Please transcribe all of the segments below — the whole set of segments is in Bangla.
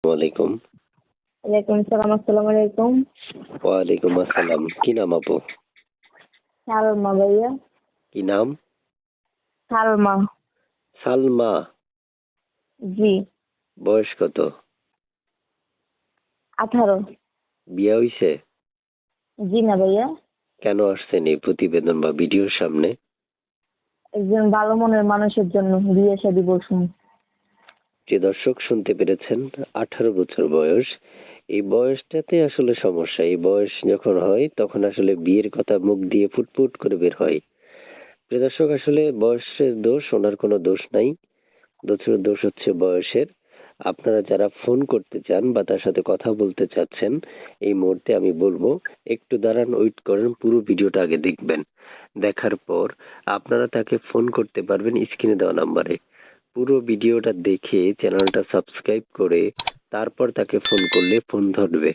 ওয়ালাইকুম। ওয়ালাইকুম সালাম। আসসালামু আলাইকুম। ওয়ালাইকুম আসসালাম। কি নাম আপু? সালমা ভাইয়া। কি নাম? সালমা। সালমা। জি। বয়স কত? 18। বিয়ে হইছে? জি না ভাইয়া। কেন আসছেন এই প্রতিবেদন বা ভিডিওর সামনে? একজন ভালো মনের মানুষের জন্য বিয়ে শাদী বসুন। যে দর্শক শুনতে পেরেছেন, 18 বছর বয়স। এই বয়সটাতে আসলে সমস্যা। এই বয়স যখন হয় তখন আসলে বিয়ের কথা মুখ দিয়ে ফুটফুট করে বের হয়। প্রিয় দর্শক, আসলে বয়সের দোষ, ওনার কোনো দোষ নাই। দোষ হচ্ছে বয়সের। আপনারা যারা ফোন করতে চান বা তার সাথে কথা বলতে চাচ্ছেন, এই মুহূর্তে আমি বলবো একটু দাঁড়ান, ওয়েট করেন, পুরো ভিডিওটা আগে দেখবেন। দেখার পর আপনারা তাকে ফোন করতে পারবেন স্ক্রিনে দেওয়া নাম্বারে। পুরো ভিডিওটা দেখে চ্যানেলটা সাবস্ক্রাইব করে তারপর তাকে ফোন করলে ফোন ধরবে।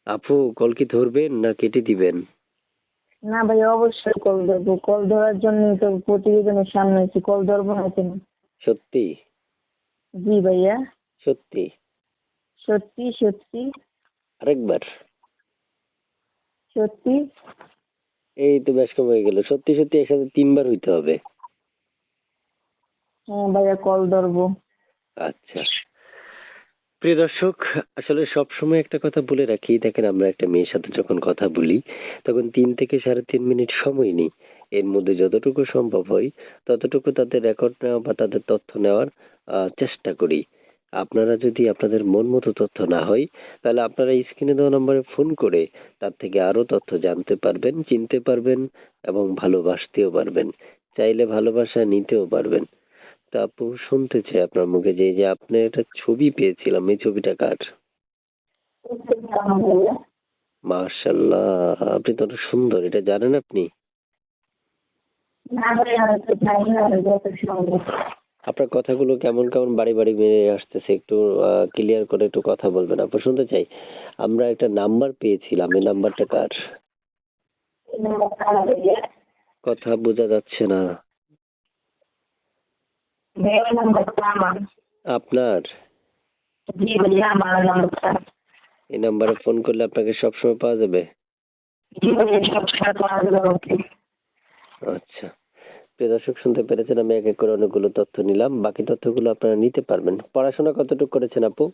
আপু, কল কি ধরবেন না কেটে দিবেন? না ভাইয়া, অবশ্যই কল ধরবো। কল ধরার জন্য তো প্রতিবেদনের সামনে এসে কল ধরবো না কেন? সত্যি? জি ভাইয়া। সত্যি? সত্যি সত্যি। আরেকবার? সত্যি। এই তো বেশ কম হয়ে গেল। সত্যি সত্যি একসাথে 3 বার হইতে হবে। হ্যাঁ ভাইয়া, কল ধরবো। আচ্ছা। প্রিয় দর্শক, আসলে সব সময় একটা কথা বলে রাখি, দেখেন আমরা একটা মেয়ের সাথে যখন কথা বলি তখন 3 থেকে 3.5 মিনিট সময় নিই। এর মধ্যে যতটুকু সম্ভব হয় ততটুকু তাদের রেকর্ড নেওয়া বা তাদের তথ্য নেওয়ার চেষ্টা করি। আপনারা যদি আপনাদের মন মতো তথ্য না হয় তাহলে আপনারা স্ক্রিনে দেওয়া নম্বরে ফোন করে তার থেকে আরো তথ্য জানতে পারবেন, চিনতে পারবেন এবং ভালোবাসতেও পারবেন। চাইলে ভালোবাসা নিতেও পারবেন। তা আপু, শুনতে চাই আপনার মুখে যে এই যে আপনি একটা ছবি পেয়েছিলাম, এই ছবিটা কার? ভাইয়া। মাশাআল্লাহ, আপনি তো অনেক সুন্দর, এটা জানেন আপনি? না ভাইয়া, আমি তো জানি না যত সম্ভব। আপনার কথাগুলো কেমন কেমন বাড়ি বাড়ি বেরিয়ে আসতেছে, একটু ক্লিয়ার করে একটু কথা বলবেন আপু, শুনতে চাই। আমরা একটা নাম্বার পেয়েছিলাম, এই নাম্বারটা কার? এই নাম্বারটা আমার ভাইয়া। কথা বোঝা যাচ্ছে না। ভাইয়া, এই নাম্বারটা আমার। আপনার? জি ভাইয়া, আমার নাম্বারটা। এই নাম্বারে ফোন করলে আপনাকে সবসময় পাওয়া যাবে? জি ভাইয়া, সব সময় পাওয়া যাবে আমাকে। আচ্ছা। প্রিয় দর্শক, শুনতে পেরেছেন, আমি এক এক করে অনেকগুলো তথ্য নিলাম, বাকি তথ্যগুলো আপনারা নিতে পারবেন। পড়াশোনা কতটুকু করেছেন আপু?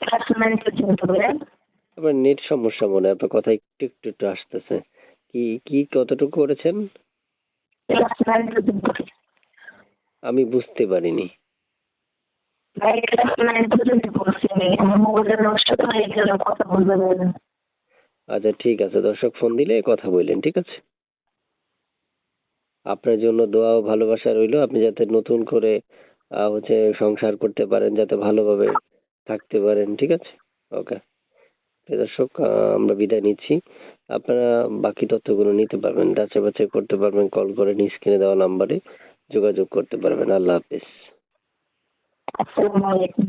ক্লাস 9 পর্যন্ত ভাইয়া। আপনার নেট সমস্যা মনে হয়, আপনার কথা একটু একটু একটু আসতেছে। কি কি কতটুকু করেছেন? ক্লাস 9 পর্যন্ত। আমি বুঝতে পারিনি। ভাই, ক্লাস 9 পর্যন্ত পড়ছি আমি। আমার মোবাইলের নষ্ট তো হয়ে গেল, কথা বলতে পারি না। আচ্ছা ঠিক আছে, দর্শক ফোন দিলে কথা বললেন, ঠিক আছে? আপনার জন্য দোয়া ও ভালোবাসা রইলো, আপনি যাতে নতুন করে সংসার করতে পারেন, যাতে ভালোভাবে থাকতে পারেন, ঠিক আছে? ওকে। প্রিয় দর্শক, আমরা বিদায় নিচ্ছি। আপনারা বাকি তথ্যগুলো নিতে পারবেন, যাচাই বাছাই করতে পারবেন, কল করে স্ক্রিনে দেওয়া নাম্বারে যোগাযোগ করতে পারবেন। আল্লাহ হাফেজ। আসসালামু আলাইকুম।